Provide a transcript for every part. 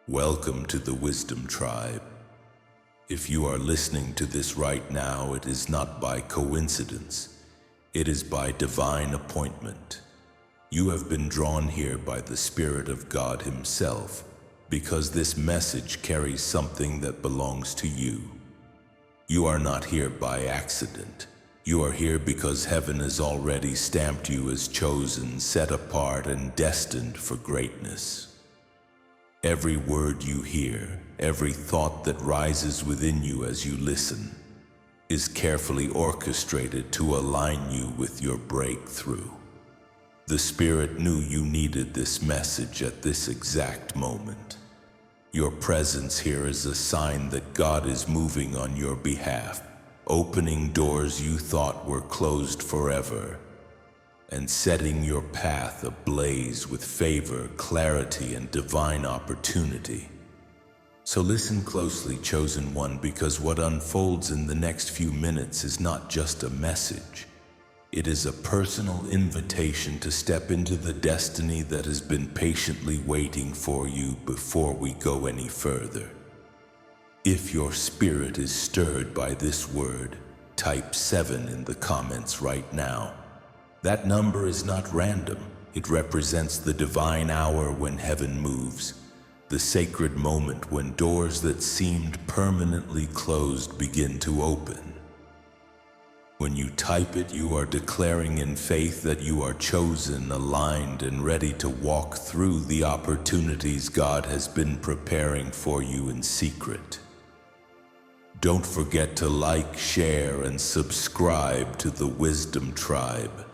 Welcome to the Wisdom Tribe. If you are listening to this right now, it is not by coincidence. It is by divine appointment. You have been drawn here by the Spirit of God Himself, because this message carries something that belongs to you. You are not here by accident. You are here because heaven has already stamped you as chosen, set apart, and destined for greatness. Every word you hear, every thought that rises within you as you listen, is carefully orchestrated to align you with your breakthrough. The Spirit knew you needed this message at this exact moment. Your presence here is a sign that God is moving on your behalf, opening doors you thought were closed forever, and setting your path ablaze with favor, clarity, and divine opportunity. So listen closely, chosen one, because what unfolds in the next few minutes is not just a message. It is a personal invitation to step into the destiny that has been patiently waiting for you before we go any further. If your spirit is stirred by this word, type 7 in the comments right now. That number is not random. It represents the divine hour when heaven moves, the sacred moment when doors that seemed permanently closed begin to open. When you type it, you are declaring in faith that you are chosen, aligned, and ready to walk through the opportunities God has been preparing for you in secret. Don't forget to like, share, and subscribe to the Wisdom Tribe.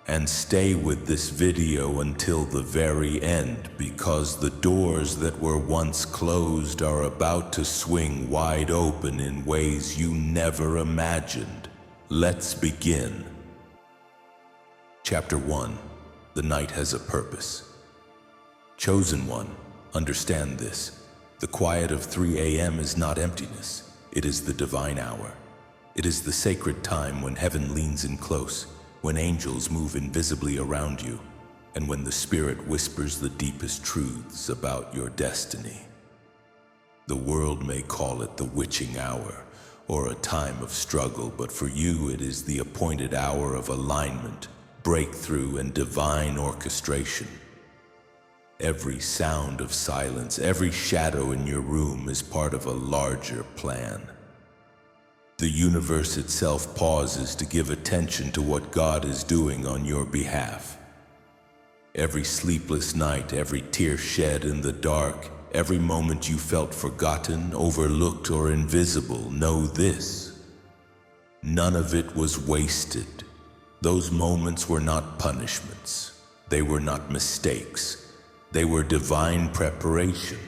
And stay with this video until the very end, because the doors that were once closed are about to swing wide open in ways you never imagined. Let's begin. Chapter 1. The night has a purpose. Chosen one, understand this. The quiet of 3 a.m. is not emptiness. It is the divine hour. It is the sacred time when heaven leans in close, when angels move invisibly around you, and when the Spirit whispers the deepest truths about your destiny. The world may call it the witching hour, or a time of struggle, but for you it is the appointed hour of alignment, breakthrough, and divine orchestration. Every sound of silence, every shadow in your room is part of a larger plan. The universe itself pauses to give attention to what God is doing on your behalf. Every sleepless night, every tear shed in the dark, every moment you felt forgotten, overlooked, or invisible, know this: none of it was wasted. Those moments were not punishments. They were not mistakes. They were divine preparation.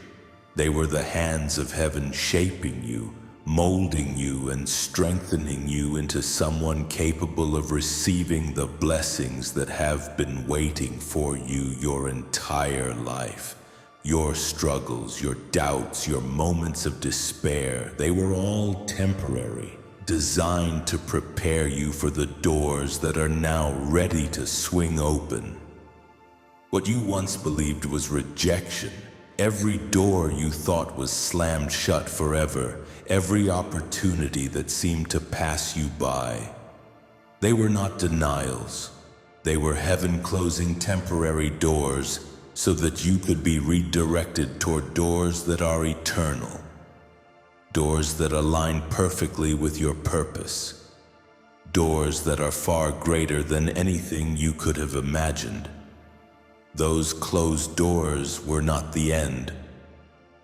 They were the hands of heaven shaping you, molding you, and strengthening you into someone capable of receiving the blessings that have been waiting for you your entire life. Your struggles, your doubts, your moments of despair, they were all temporary, designed to prepare you for the doors that are now ready to swing open. What you once believed was rejection, every door you thought was slammed shut forever, every opportunity that seemed to pass you by, they were not denials. They were heaven closing temporary doors so that you could be redirected toward doors that are eternal, doors that align perfectly with your purpose, doors that are far greater than anything you could have imagined. Those closed doors were not the end.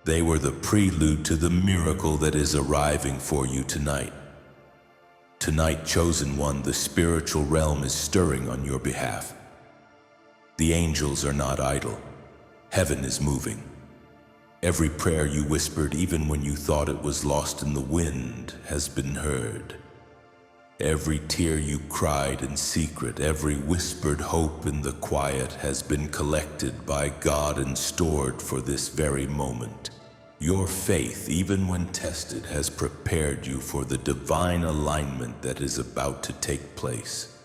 They were the prelude to the miracle that is arriving for you tonight. Tonight, chosen one, the spiritual realm is stirring on your behalf. The angels are not idle. Heaven is moving. Every prayer you whispered, even when you thought it was lost in the wind, has been heard. Every tear you cried in secret, every whispered hope in the quiet has been collected by God and stored for this very moment. Your faith, even when tested, has prepared you for the divine alignment that is about to take place.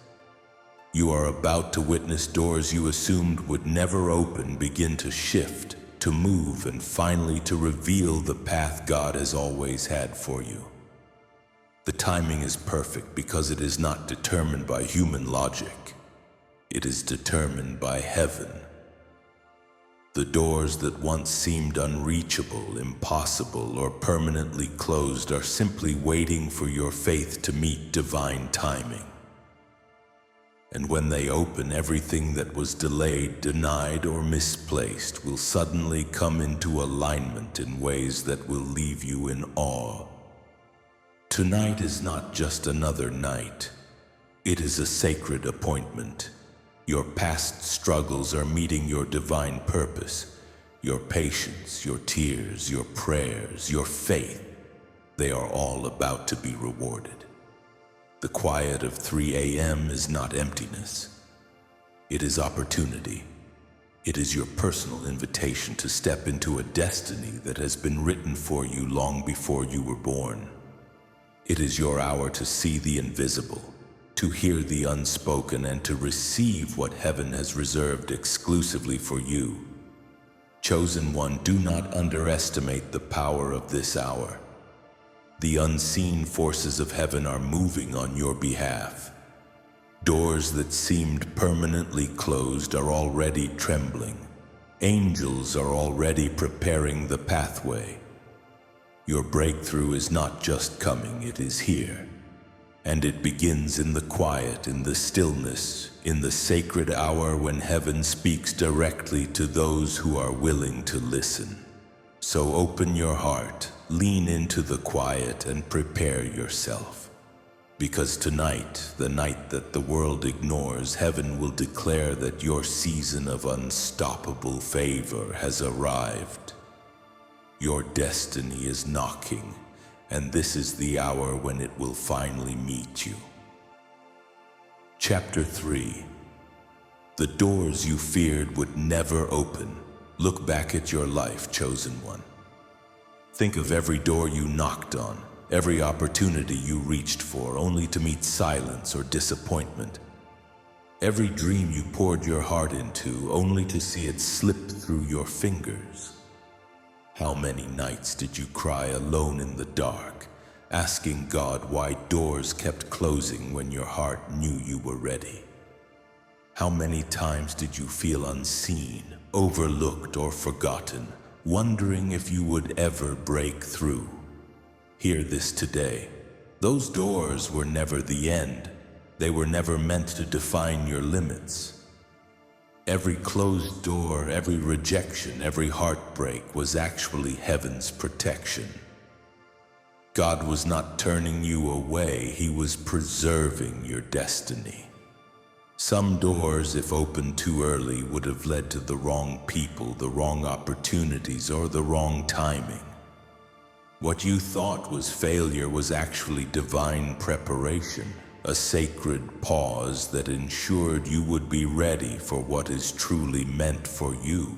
You are about to witness doors you assumed would never open begin to shift, to move, and finally to reveal the path God has always had for you. The timing is perfect because it is not determined by human logic. It is determined by heaven. The doors that once seemed unreachable, impossible, or permanently closed are simply waiting for your faith to meet divine timing. And when they open, everything that was delayed, denied, or misplaced will suddenly come into alignment in ways that will leave you in awe. Tonight is not just another night. It is a sacred appointment. Your past struggles are meeting your divine purpose. Your patience, your tears, your prayers, your faith, they are all about to be rewarded. The quiet of 3 a.m. is not emptiness. It is opportunity. It is your personal invitation to step into a destiny that has been written for you long before you were born. It is your hour to see the invisible, to hear the unspoken, and to receive what heaven has reserved exclusively for you. Chosen one, do not underestimate the power of this hour. The unseen forces of heaven are moving on your behalf. Doors that seemed permanently closed are already trembling. Angels are already preparing the pathway. Your breakthrough is not just coming, it is here. And it begins in the quiet, in the stillness, in the sacred hour when heaven speaks directly to those who are willing to listen. So open your heart, lean into the quiet, and prepare yourself. Because tonight, the night that the world ignores, heaven will declare that your season of unstoppable favor has arrived. Your destiny is knocking, and this is the hour when it will finally meet you. Chapter 3. The doors you feared would never open. Look back at your life, chosen one. Think of every door you knocked on, every opportunity you reached for, only to meet silence or disappointment. Every dream you poured your heart into, only to see it slip through your fingers. How many nights did you cry alone in the dark, asking God why doors kept closing when your heart knew you were ready? How many times did you feel unseen, overlooked, or forgotten, wondering if you would ever break through? Hear this today. Those doors were never the end. They were never meant to define your limits. Every closed door, every rejection, every heartbreak was actually heaven's protection. God was not turning you away, He was preserving your destiny. Some doors, if opened too early, would have led to the wrong people, the wrong opportunities, or the wrong timing. What you thought was failure was actually divine preparation, a sacred pause that ensured you would be ready for what is truly meant for you.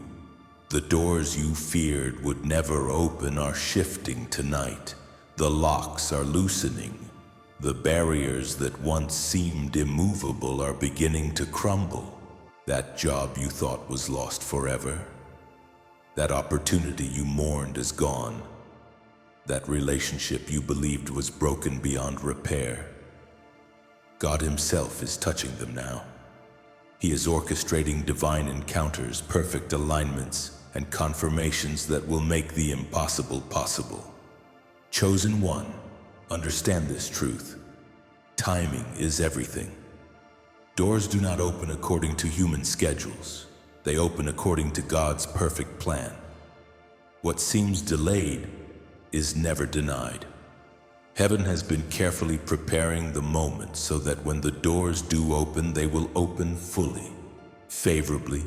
The doors you feared would never open are shifting tonight. The locks are loosening. The barriers that once seemed immovable are beginning to crumble. That job you thought was lost forever, that opportunity you mourned is gone. That relationship you believed was broken beyond repair, God Himself is touching them now. He is orchestrating divine encounters, perfect alignments, and confirmations that will make the impossible possible. Chosen one, understand this truth. Timing is everything. Doors do not open according to human schedules. They open according to God's perfect plan. What seems delayed is never denied. Heaven has been carefully preparing the moment so that when the doors do open, they will open fully, favorably,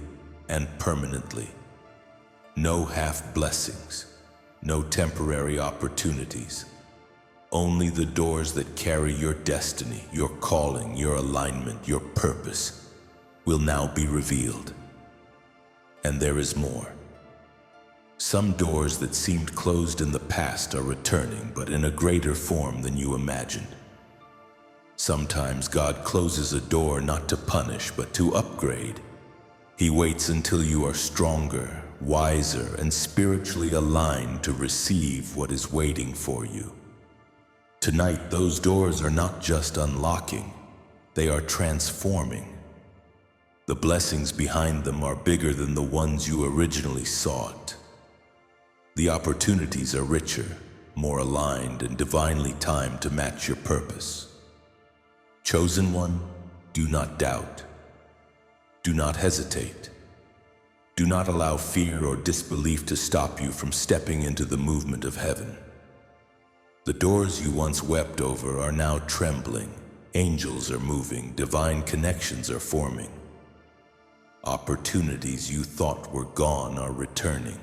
and permanently. No half blessings, no temporary opportunities. Only the doors that carry your destiny, your calling, your alignment, your purpose will now be revealed. And there is more. Some doors that seemed closed in the past are returning, but in a greater form than you imagined. Sometimes God closes a door not to punish, but to upgrade. He waits until you are stronger, wiser, and spiritually aligned to receive what is waiting for you. Tonight, those doors are not just unlocking, they are transforming. The blessings behind them are bigger than the ones you originally sought. The opportunities are richer, more aligned, and divinely timed to match your purpose. Chosen one, do not doubt. Do not hesitate. Do not allow fear or disbelief to stop you from stepping into the movement of heaven. The doors you once wept over are now trembling. Angels are moving, divine connections are forming. Opportunities you thought were gone are returning.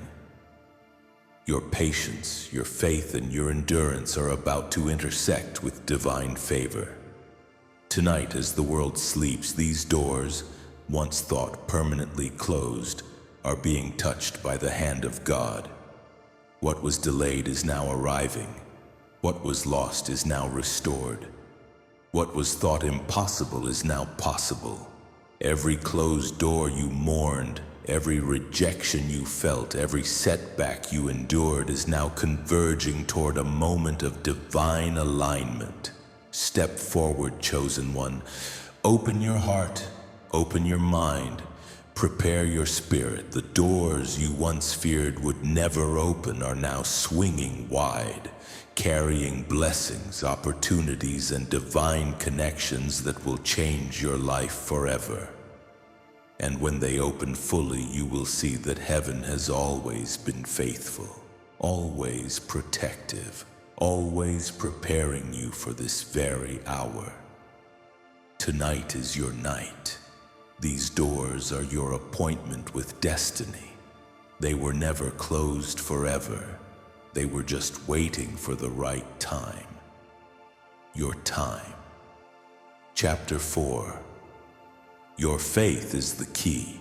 Your patience, your faith, and your endurance are about to intersect with divine favor. Tonight, as the world sleeps, these doors, once thought permanently closed, are being touched by the hand of God. What was delayed is now arriving. What was lost is now restored. What was thought impossible is now possible. Every closed door you mourned, every rejection you felt, every setback you endured is now converging toward a moment of divine alignment. Step forward, chosen one. Open your heart, open your mind, prepare your spirit. The doors you once feared would never open are now swinging wide, carrying blessings, opportunities, and divine connections that will change your life forever. And when they open fully, you will see that heaven has always been faithful, always protective, always preparing you for this very hour. Tonight is your night. These doors are your appointment with destiny. They were never closed forever. They were just waiting for the right time. Your time. Chapter 4. Your faith is the key.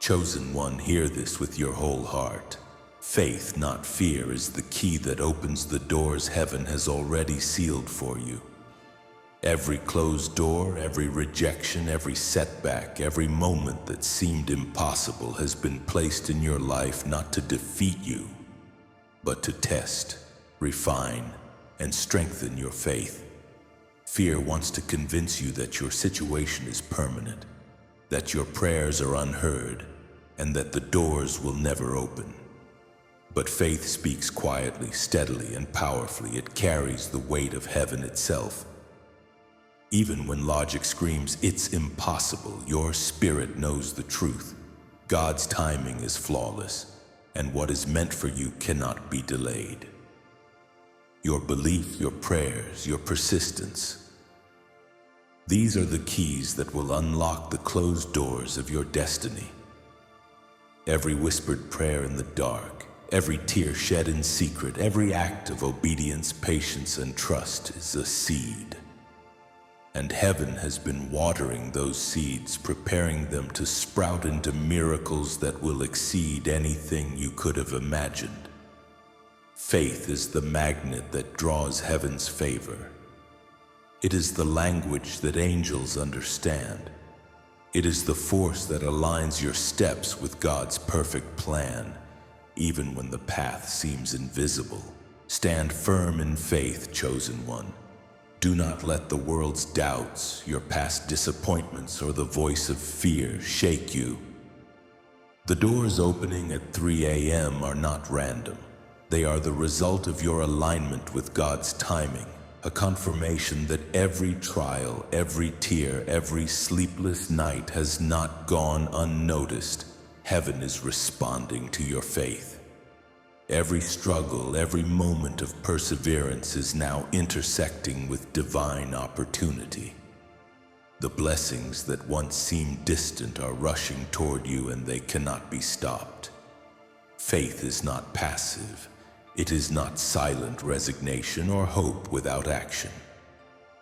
Chosen one, hear this with your whole heart. Faith, not fear, is the key that opens the doors heaven has already sealed for you. Every closed door, every rejection, every setback, every moment that seemed impossible has been placed in your life not to defeat you, but to test, refine, and strengthen your faith. Fear wants to convince you that your situation is permanent, that your prayers are unheard, and that the doors will never open. But faith speaks quietly, steadily, and powerfully. It carries the weight of heaven itself. Even when logic screams, "It's impossible," your spirit knows the truth. God's timing is flawless, and what is meant for you cannot be delayed. Your belief, your prayers, your persistence. These are the keys that will unlock the closed doors of your destiny. Every whispered prayer in the dark, every tear shed in secret, every act of obedience, patience, and trust is a seed. And heaven has been watering those seeds, preparing them to sprout into miracles that will exceed anything you could have imagined. Faith is the magnet that draws heaven's favor. It is the language that angels understand. It is the force that aligns your steps with God's perfect plan, even when the path seems invisible. Stand firm in faith, chosen one. Do not let the world's doubts, your past disappointments, or the voice of fear shake you. The doors opening at 3 a.m. are not random. They are the result of your alignment with God's timing, a confirmation that every trial, every tear, every sleepless night has not gone unnoticed. Heaven is responding to your faith. Every struggle, every moment of perseverance is now intersecting with divine opportunity. The blessings that once seemed distant are rushing toward you, and they cannot be stopped. Faith is not passive. It is not silent resignation or hope without action.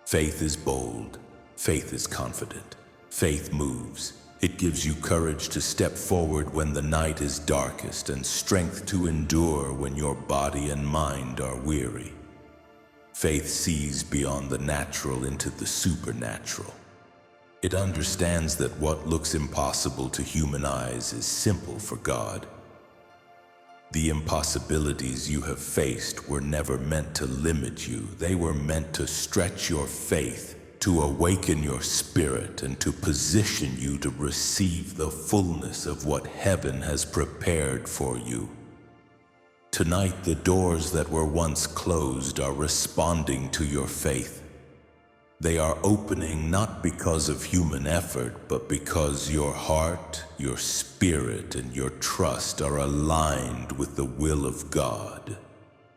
Faith is bold. Faith is confident. Faith moves. It gives you courage to step forward when the night is darkest, and strength to endure when your body and mind are weary. Faith sees beyond the natural into the supernatural. It understands that what looks impossible to human eyes is simple for God. The impossibilities you have faced were never meant to limit you. They were meant to stretch your faith, to awaken your spirit, and to position you to receive the fullness of what heaven has prepared for you. Tonight, the doors that were once closed are responding to your faith. They are opening not because of human effort, but because your heart, your spirit, and your trust are aligned with the will of God.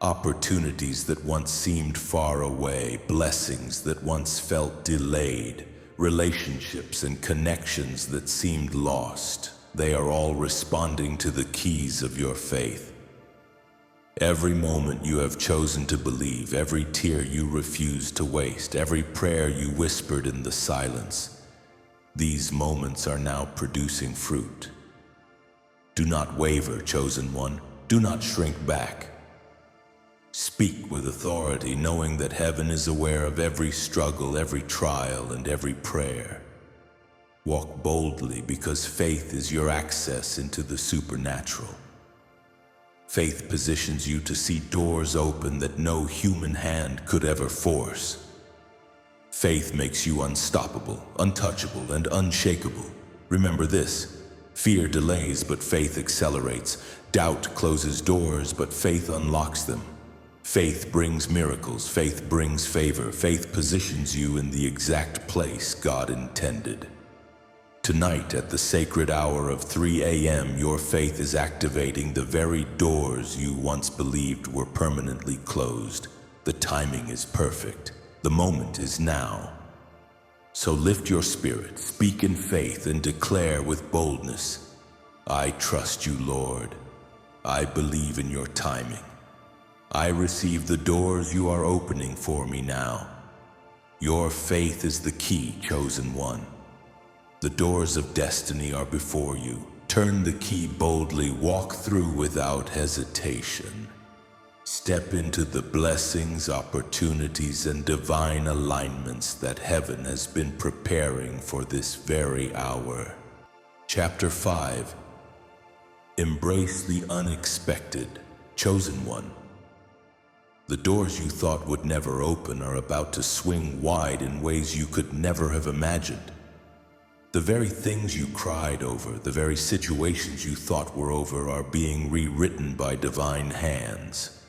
Opportunities that once seemed far away, blessings that once felt delayed, relationships and connections that seemed lost, they are all responding to the keys of your faith. Every moment you have chosen to believe, every tear you refused to waste, every prayer you whispered in the silence, these moments are now producing fruit. Do not waver, chosen one. Do not shrink back. Speak with authority, knowing that heaven is aware of every struggle, every trial, and every prayer. Walk boldly because faith is your access into the supernatural. Faith positions you to see doors open that no human hand could ever force. Faith makes you unstoppable, untouchable, and unshakable. Remember this: fear delays, but faith accelerates. Doubt closes doors, but faith unlocks them. Faith brings miracles. Faith brings favor. Faith positions you in the exact place God intended. Tonight, at the sacred hour of 3 a.m., your faith is activating the very doors you once believed were permanently closed. The timing is perfect. The moment is now. So lift your spirit, speak in faith, and declare with boldness, I trust you, Lord. I believe in your timing. I receive the doors you are opening for me now. Your faith is the key, chosen one. The doors of destiny are before you. Turn the key boldly, walk through without hesitation. Step into the blessings, opportunities, and divine alignments that heaven has been preparing for this very hour. Chapter 5. Embrace the unexpected, chosen one. The doors you thought would never open are about to swing wide in ways you could never have imagined. The very things you cried over, the very situations you thought were over, are being rewritten by divine hands.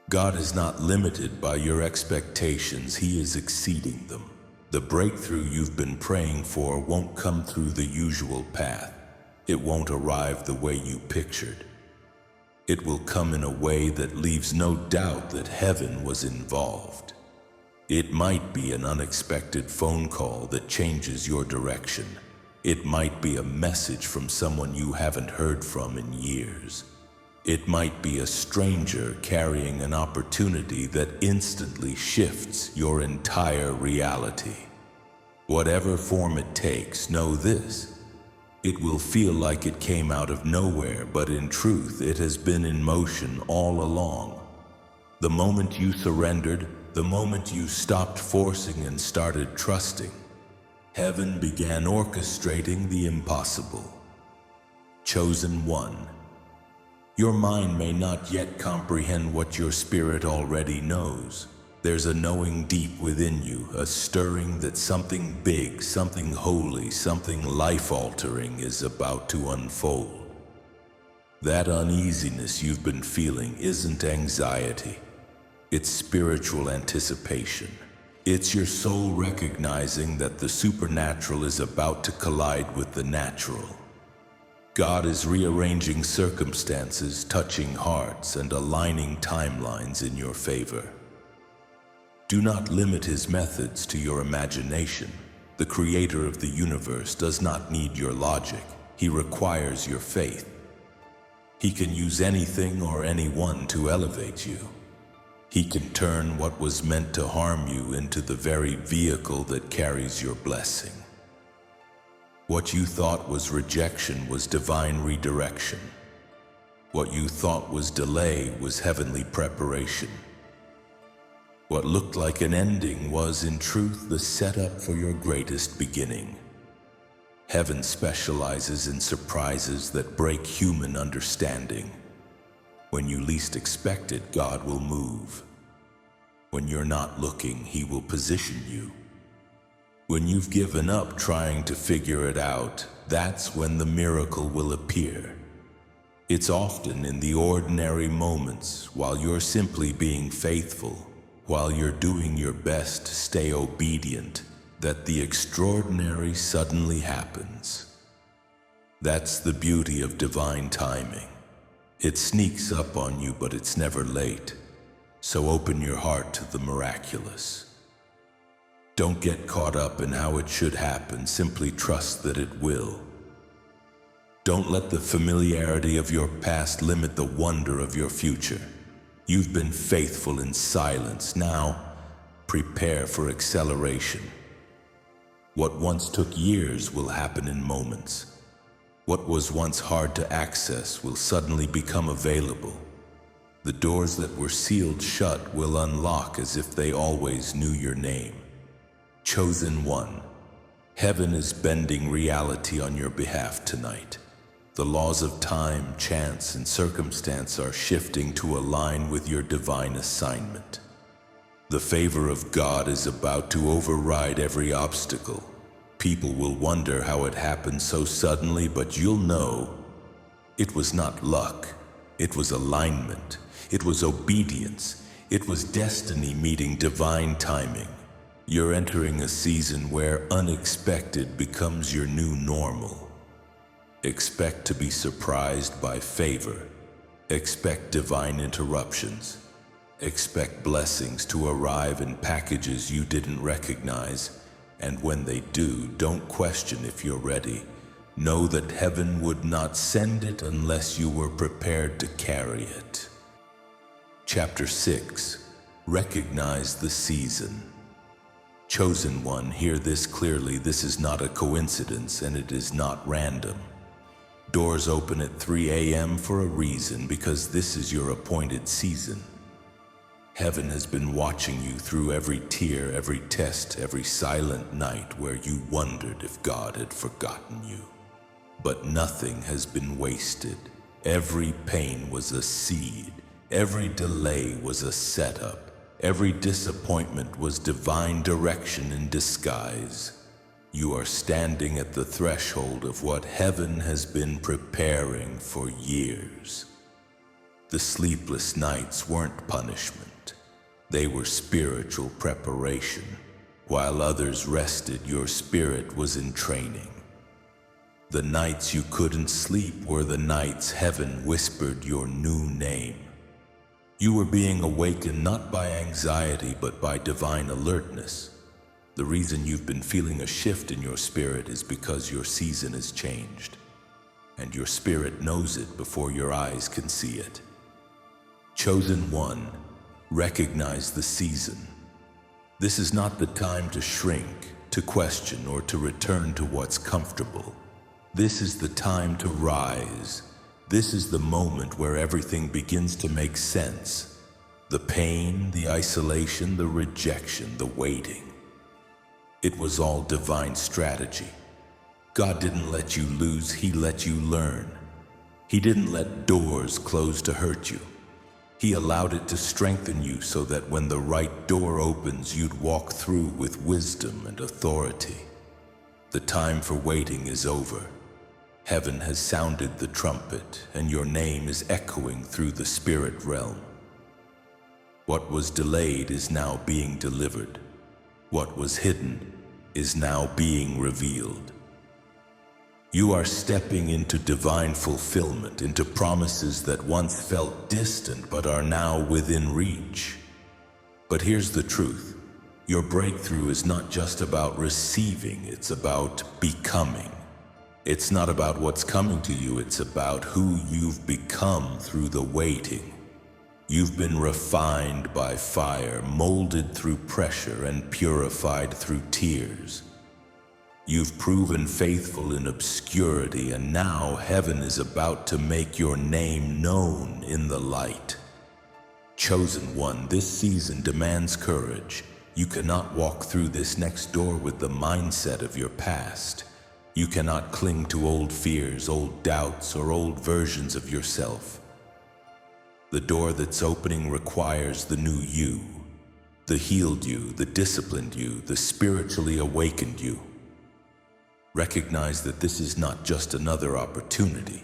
God is not limited by your expectations, He is exceeding them. The breakthrough you've been praying for won't come through the usual path. It won't arrive the way you pictured. It will come in a way that leaves no doubt that heaven was involved. It might be an unexpected phone call that changes your direction. It might be a message from someone you haven't heard from in years. It might be a stranger carrying an opportunity that instantly shifts your entire reality. Whatever form it takes, know this: it will feel like it came out of nowhere, but in truth, it has been in motion all along. The moment you surrendered, the moment you stopped forcing and started trusting, heaven began orchestrating the impossible. Chosen one. Your mind may not yet comprehend what your spirit already knows. There's a knowing deep within you, a stirring that something big, something holy, something life-altering is about to unfold. That uneasiness you've been feeling isn't anxiety. It's spiritual anticipation. It's your soul recognizing that the supernatural is about to collide with the natural. God is rearranging circumstances, touching hearts, and aligning timelines in your favor. Do not limit His methods to your imagination. The Creator of the universe does not need your logic. He requires your faith. He can use anything or anyone to elevate you. He can turn what was meant to harm you into the very vehicle that carries your blessing. What you thought was rejection was divine redirection. What you thought was delay was heavenly preparation. What looked like an ending was, in truth, the setup for your greatest beginning. Heaven specializes in surprises that break human understanding. When you least expect it, God will move. When you're not looking, He will position you. When you've given up trying to figure it out, that's when the miracle will appear. It's often in the ordinary moments, while you're simply being faithful, while you're doing your best to stay obedient, that the extraordinary suddenly happens. That's the beauty of divine timing. It sneaks up on you, but it's never late. So open your heart to the miraculous. Don't get caught up in how it should happen, simply trust that it will. Don't let the familiarity of your past limit the wonder of your future. You've been faithful in silence. Now, prepare for acceleration. What once took years will happen in moments. What was once hard to access will suddenly become available. The doors that were sealed shut will unlock as if they always knew your name. Chosen one, heaven is bending reality on your behalf tonight. The laws of time, chance, and circumstance are shifting to align with your divine assignment. The favor of God is about to override every obstacle. People will wonder how it happened so suddenly, but you'll know it was not luck. It was alignment. It was obedience. It was destiny meeting divine timing. You're entering a season where unexpected becomes your new normal. Expect to be surprised by favor. Expect divine interruptions. Expect blessings to arrive in packages you didn't recognize. And when they do, don't question if you're ready. Know that heaven would not send it unless you were prepared to carry it. Chapter 6. Recognize the season. Chosen one, hear this clearly. This is not a coincidence, and it is not random. Doors open at 3 a.m. for a reason, because this is your appointed season. Heaven has been watching you through every tear, every test, every silent night where you wondered if God had forgotten you. But nothing has been wasted. Every pain was a seed. Every delay was a setup. Every disappointment was divine direction in disguise. You are standing at the threshold of what heaven has been preparing for years. The sleepless nights weren't punishment. They were spiritual preparation. While others rested, your spirit was in training. The nights you couldn't sleep were the nights heaven whispered your new name. You were being awakened not by anxiety, but by divine alertness. The reason you've been feeling a shift in your spirit is because your season has changed, and your spirit knows it before your eyes can see it. Chosen one, recognize the season. This is not the time to shrink, to question, or to return to what's comfortable. This is the time to rise. This is the moment where everything begins to make sense. The pain, the isolation, the rejection, the waiting. It was all divine strategy. God didn't let you lose, He let you learn. He didn't let doors close to hurt you. He allowed it to strengthen you so that when the right door opens, you'd walk through with wisdom and authority. The time for waiting is over. Heaven has sounded the trumpet, and your name is echoing through the spirit realm. What was delayed is now being delivered. What was hidden is now being revealed. You are stepping into divine fulfillment, into promises that once felt distant but are now within reach. But here's the truth. Your breakthrough is not just about receiving, it's about becoming. It's not about what's coming to you, it's about who you've become through the waiting. You've been refined by fire, molded through pressure, and purified through tears. You've proven faithful in obscurity, and now heaven is about to make your name known in the light. Chosen one, this season demands courage. You cannot walk through this next door with the mindset of your past. You cannot cling to old fears, old doubts, or old versions of yourself. The door that's opening requires the new you, the healed you, the disciplined you, the spiritually awakened you. Recognize that this is not just another opportunity.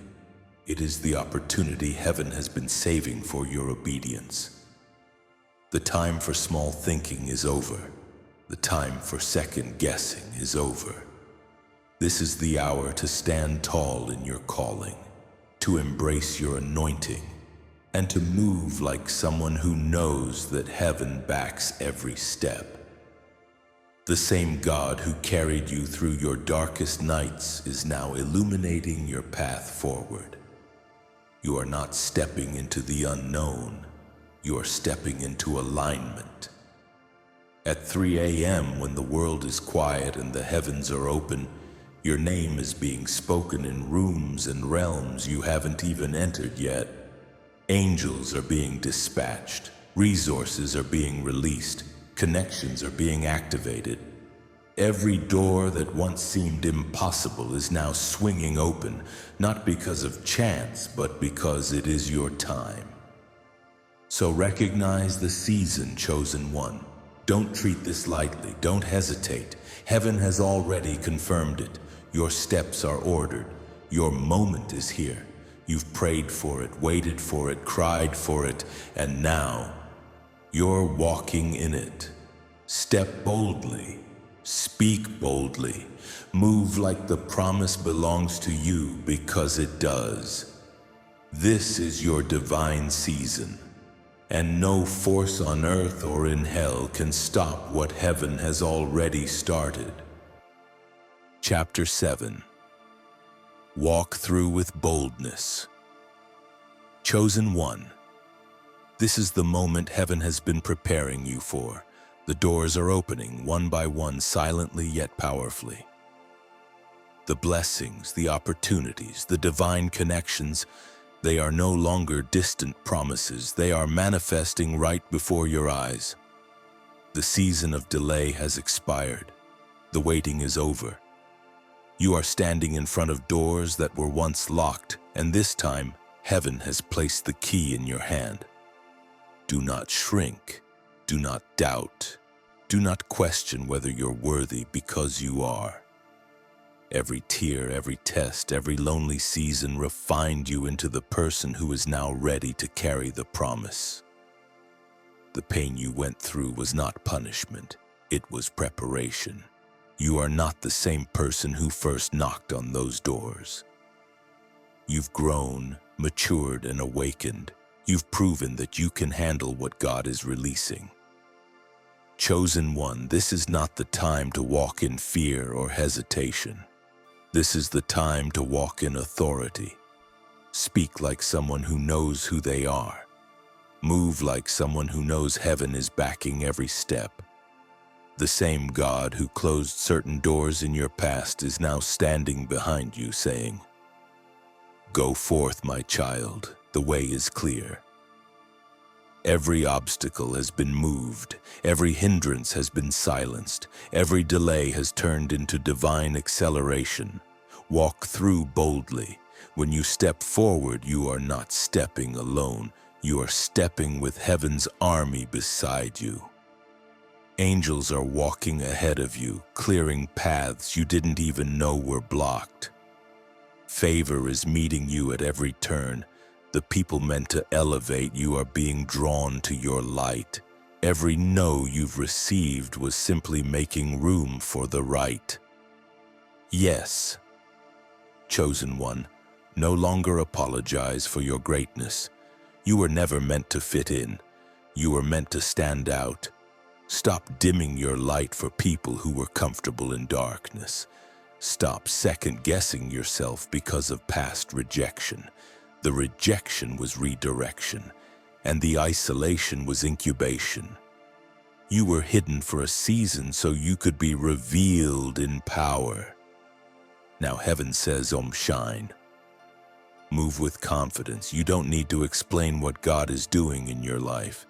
It is the opportunity heaven has been saving for your obedience. The time for small thinking is over. The time for second guessing is over. This is the hour to stand tall in your calling, to embrace your anointing, and to move like someone who knows that heaven backs every step. The same God who carried you through your darkest nights is now illuminating your path forward. You are not stepping into the unknown. You are stepping into alignment. At 3 a.m., when the world is quiet and the heavens are open, your name is being spoken in rooms and realms you haven't even entered yet. Angels are being dispatched. Resources are being released. Connections are being activated. Every door that once seemed impossible is now swinging open, not because of chance, but because it is your time. So recognize the season, chosen one. Don't treat this lightly. Don't hesitate. Heaven has already confirmed it. Your steps are ordered. Your moment is here. You've prayed for it, waited for it, cried for it, and now you're walking in it. Step boldly. Speak boldly. Move like the promise belongs to you, because it does. This is your divine season, and no force on earth or in hell can stop what heaven has already started. Chapter 7. Walk through with boldness. Chosen one. This is the moment heaven has been preparing you for. The doors are opening one by one, silently yet powerfully. The blessings, the opportunities, the divine connections, they are no longer distant promises. They are manifesting right before your eyes. The season of delay has expired. The waiting is over. You are standing in front of doors that were once locked, and this time, heaven has placed the key in your hand. Do not shrink. Do not doubt. Do not question whether you're worthy, because you are. Every tear, every test, every lonely season refined you into the person who is now ready to carry the promise. The pain you went through was not punishment. It was preparation. You are not the same person who first knocked on those doors. You've grown, matured, and awakened. You've proven that you can handle what God is releasing. Chosen one, this is not the time to walk in fear or hesitation. This is the time to walk in authority. Speak like someone who knows who they are. Move like someone who knows heaven is backing every step. The same God who closed certain doors in your past is now standing behind you, saying, "Go forth, my child, the way is clear." Every obstacle has been moved, every hindrance has been silenced, every delay has turned into divine acceleration. Walk through boldly. When you step forward, you are not stepping alone. You are stepping with heaven's army beside you. Angels are walking ahead of you, clearing paths you didn't even know were blocked. Favor is meeting you at every turn. The people meant to elevate you are being drawn to your light. Every no you've received was simply making room for the right. Yes, chosen one, no longer apologize for your greatness. You were never meant to fit in. You were meant to stand out. Stop dimming your light for people who were comfortable in darkness. Stop second-guessing yourself because of past rejection. The rejection was redirection, and the isolation was incubation. You were hidden for a season so you could be revealed in power. Now heaven says, shine. Move with confidence. You don't need to explain what God is doing in your life.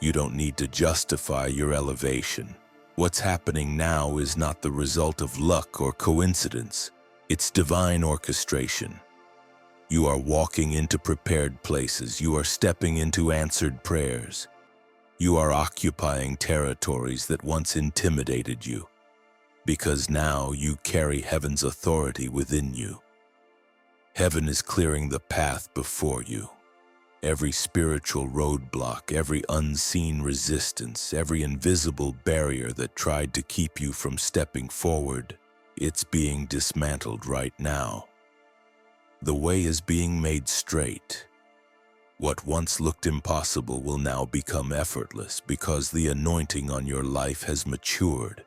You don't need to justify your elevation. What's happening now is not the result of luck or coincidence. It's divine orchestration. You are walking into prepared places. You are stepping into answered prayers. You are occupying territories that once intimidated you, because now you carry heaven's authority within you. Heaven is clearing the path before you. Every spiritual roadblock, every unseen resistance, every invisible barrier that tried to keep you from stepping forward, it's being dismantled right now. The way is being made straight. What once looked impossible will now become effortless because the anointing on your life has matured.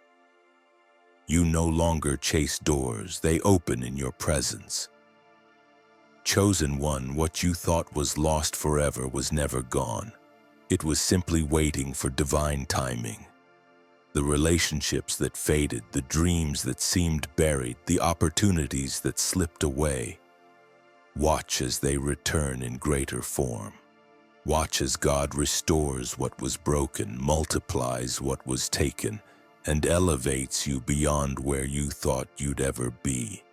You no longer chase doors, they open in your presence. Chosen one, what you thought was lost forever was never gone. It was simply waiting for divine timing. The relationships that faded, the dreams that seemed buried, the opportunities that slipped away. Watch as they return in greater form. Watch as God restores what was broken, multiplies what was taken, and elevates you beyond where you thought you'd ever be.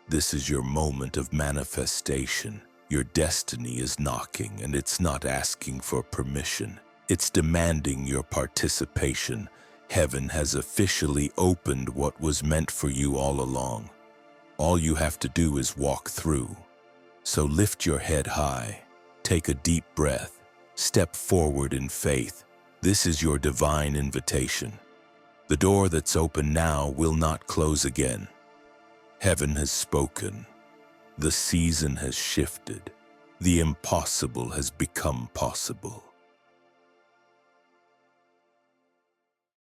This is your moment of manifestation. Your destiny is knocking, and it's not asking for permission. It's demanding your participation. Heaven has officially opened what was meant for you all along. All you have to do is walk through. So lift your head high, take a deep breath, step forward in faith. This is your divine invitation. The door that's open now will not close again. Heaven has spoken. The season has shifted. The impossible has become possible.